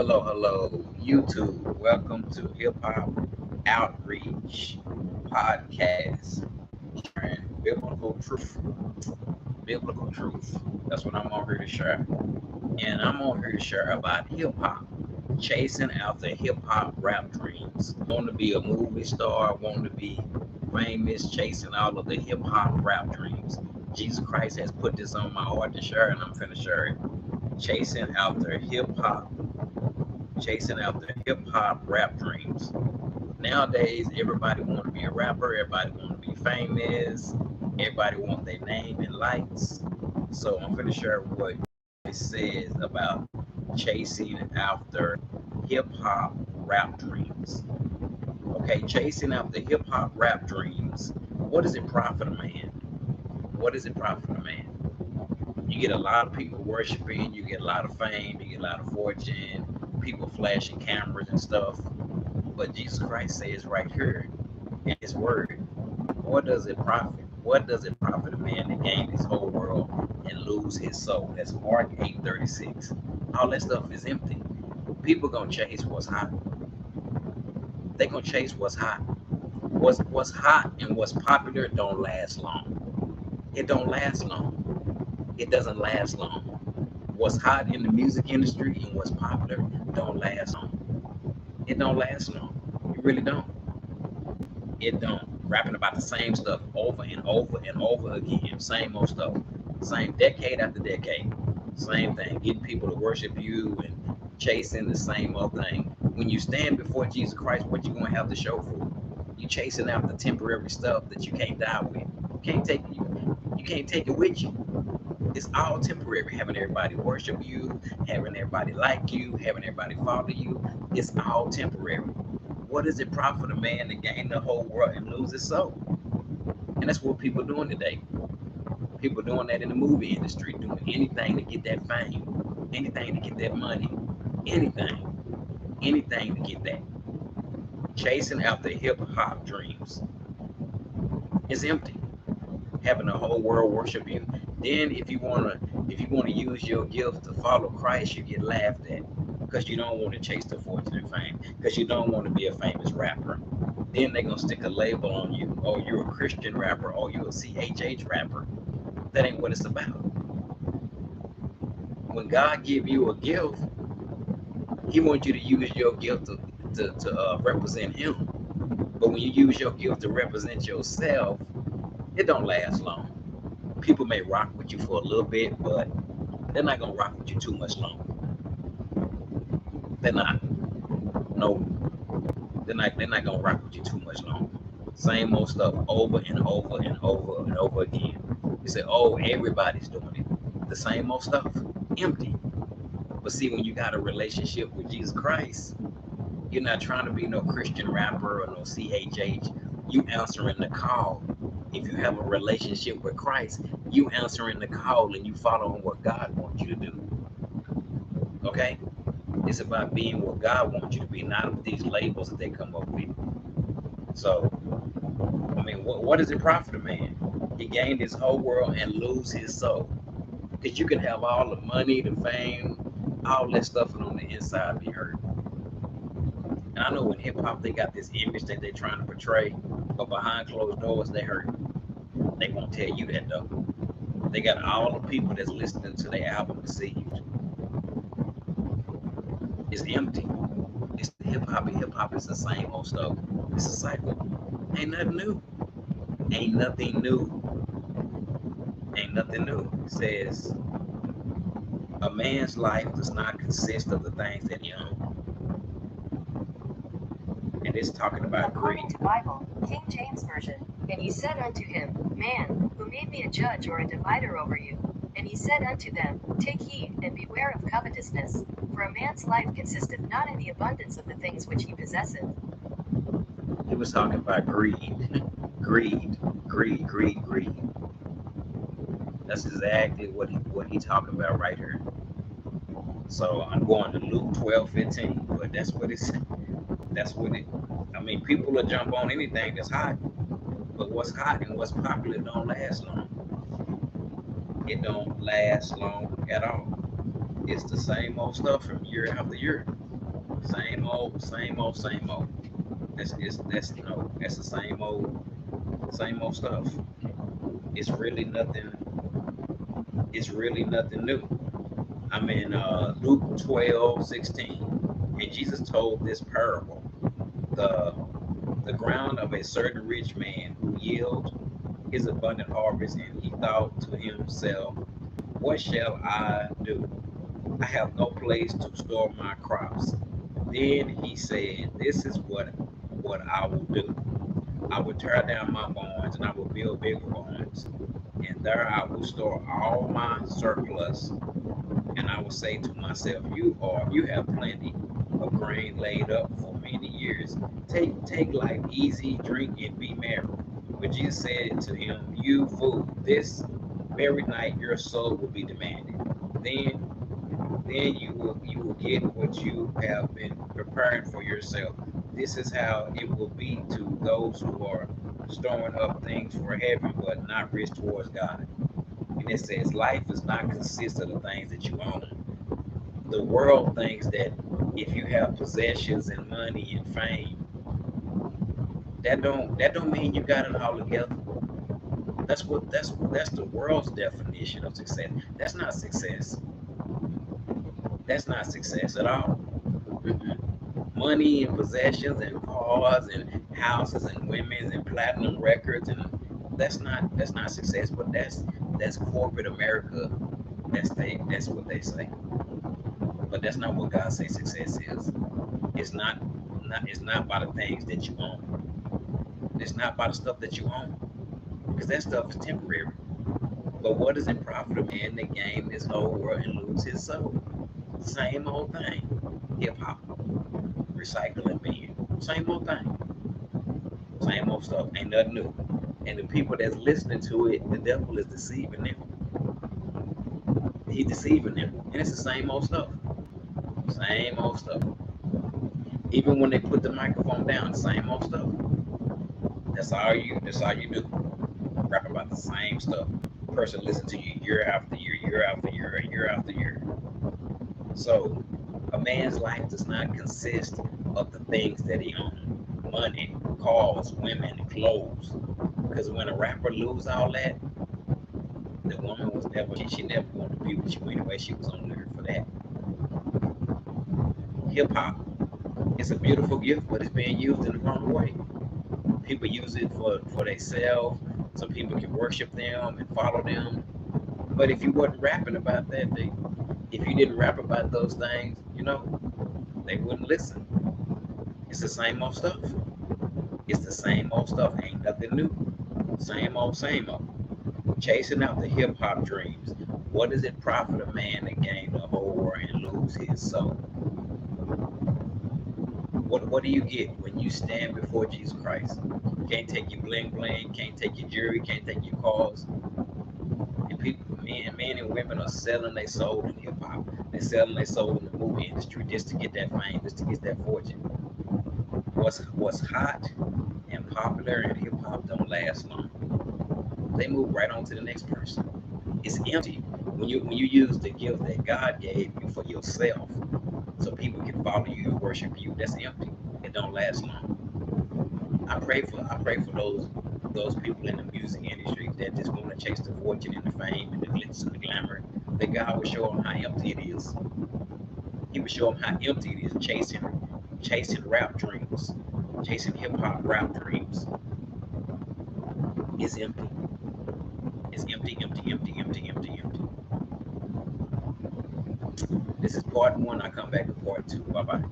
Hello, YouTube. Welcome to Hip Hop Outreach Podcast, sharing biblical truth. That's what I'm on here to share. And I'm on here to share about hip hop, chasing after hip hop rap dreams. Want to be a movie star, want to be famous, chasing all of the hip hop rap dreams. Jesus Christ has put this on my heart to share, and I'm finna share it. Chasing after hip hop rap dreams. Nowadays, everybody want to be a rapper. Everybody want to be famous. Everybody want their name and lights. So I'm going to share what it says about chasing after hip hop rap dreams. Okay, chasing after hip hop rap dreams. What does it profit a man? What does it profit a man? You get a lot of people worshiping. You get a lot of fame. You get a lot of fortune. People flashing cameras and stuff. But Jesus Christ says right here in his word, what does it profit? What does it profit a man to gain this whole world and lose his soul? That's Mark 8:36. All that stuff is empty. People gonna chase what's hot. They gonna chase what's hot. What's hot and what's popular don't last long. It don't last long. It doesn't last long. What's hot in the music industry and what's popular don't last long. It don't last long. It really don't. It don't. Rapping about the same stuff over and over and over again. Same old stuff. Same decade after decade. Same thing. Getting people to worship you and chasing the same old thing. When you stand before Jesus Christ, what you gonna have to show for it? You chasing after temporary stuff that you can't die with. You can't take it with you. It's all temporary. Having everybody worship you, having everybody like you, having everybody follow you. It's all temporary. What does it profit a man to gain the whole world and lose his soul? And that's what people are doing today. People doing that in the movie industry, doing anything to get that fame, anything to get that money, anything to get that. Chasing after hip hop dreams is empty. Having the whole world worship you. Then if you wanna use your gift to follow Christ, you get laughed at because you don't want to chase the fortune and fame, because you don't want to be a famous rapper. Then they're gonna stick a label on you. Oh, you're a Christian rapper. Oh, you're a CHH rapper. That ain't what it's about. When God give you a gift, He wants you to use your gift to represent Him. But when you use your gift to represent yourself, it don't last long. People may rock with you for a little bit, but they're not gonna rock with you too much longer. They're not. No, they're not gonna rock with you too much longer. Same old stuff over and over and over and over again. You say, oh, everybody's doing it. The same old stuff. Empty. But see, when you got a relationship with Jesus Christ, you're not trying to be no Christian rapper or no CHH. You answering the call. If you have a relationship with Christ, you answering the call and you following what God wants you to do. Okay? It's about being what God wants you to be, not with these labels that they come up with. So, I mean, what does it profit a man? He gained his whole world and lose his soul. Because you can have all the money, the fame, all that stuff, and on the inside be hurt. And I know in hip hop they got this image that they're trying to portray, but behind closed doors they hurt. They won't tell you that though. They got all the people that's listening to their album deceived. It's empty. It's hip hop, and hip hop is the same old stuff. It's a cycle. Ain't nothing new. Ain't nothing new. Ain't nothing new. It says a man's life does not consist of the things that he owns. And it's talking about greed. According to Bible, King James Version, and he said unto him, Man, who made me a judge or a divider over you? And he said unto them, Take heed, and beware of covetousness, for a man's life consisteth not in the abundance of the things which he possesseth. He was talking about greed. Greed. That's exactly what he talking about right here. So I'm going to Luke 12:15, but that's what it. I mean, people will jump on anything that's hot, but what's hot and what's popular don't last long. It don't last long at all. It's the same old stuff from year after year. Same old, same old. That's that's the same old stuff. It's really nothing. It's really nothing new. I'm in Luke 12:16, and Jesus told this parable. The the ground of a certain rich man who yielded his abundant harvest, and he thought to himself, what shall I do? I have no place to store my crops. Then he said, this is what I will do. I will tear down my barns and I will build bigger barns. And there I will store all my surplus. And I will say to myself, you have plenty of grain laid up for many years. Take life easy, drink and be merry. But Jesus said to him, you fool, this very night your soul will be demanded. Then then you will get what you have been preparing for yourself. This is how it will be to those who are storing up things for heaven but not rich towards God. And it says life does not consist of the things that you own. The world thinks that if you have possessions and money and fame, that don't mean you got it all together. That's the world's definition of success. That's not success. That's not success at all. Mm-mm. Money and possessions and cars and houses and women and platinum records, and that's not success. But that's corporate America. That's what they say. But that's not what God says success is. It's not by the things that you own. It's not by the stuff that you own, because that stuff is temporary. But what does it profit a man to gain this whole world and lose his soul? Same old thing. Hip hop, recycling being. Same old thing. Same old stuff. Ain't nothing new. And the people that's listening to it, the devil is deceiving them. He's deceiving them. And it's the same old stuff. Same old stuff. Even when they put the microphone down, same old stuff. That's all you do. Rap about the same stuff. Person listen to you year after year, year after year, year after year. So a man's life does not consist of the things that he owns. Money, cars, women, clothes. Because when a rapper lose all that, the woman was never she never wanted to be with you anyway. She was only here for that. Hip hop, it's a beautiful gift, but it's being used in the wrong way. People use it for themselves. Some people can worship them and follow them. But if you wasn't rapping about that, if you didn't rap about those things, they wouldn't listen. It's the same old stuff. It's the same old stuff. Ain't nothing new. Same old, same old. Chasing out the hip hop dreams. What does it profit a man to gain the whole world and lose his soul? What do you get when you stand before Jesus Christ? Can't take your bling bling, can't take your jewelry, can't take your cars. And people, men and women are selling their soul in hip hop. They're selling their soul in the movie industry just to get that fame, just to get that fortune. What's hot and popular in hip hop don't last long. They move right on to the next person. It's empty when you use the gift that God gave you for yourself, so people can follow you and worship you. That's empty. It don't last long. I pray for those people in the music industry that just want to chase the fortune and the fame and the glitz and the glamour. That God will show them how empty it is. He will show them how empty it is chasing rap dreams, chasing hip hop rap dreams. It's empty. It's empty, empty, empty, empty, empty, empty. This is part one. I come back to part two. Bye bye.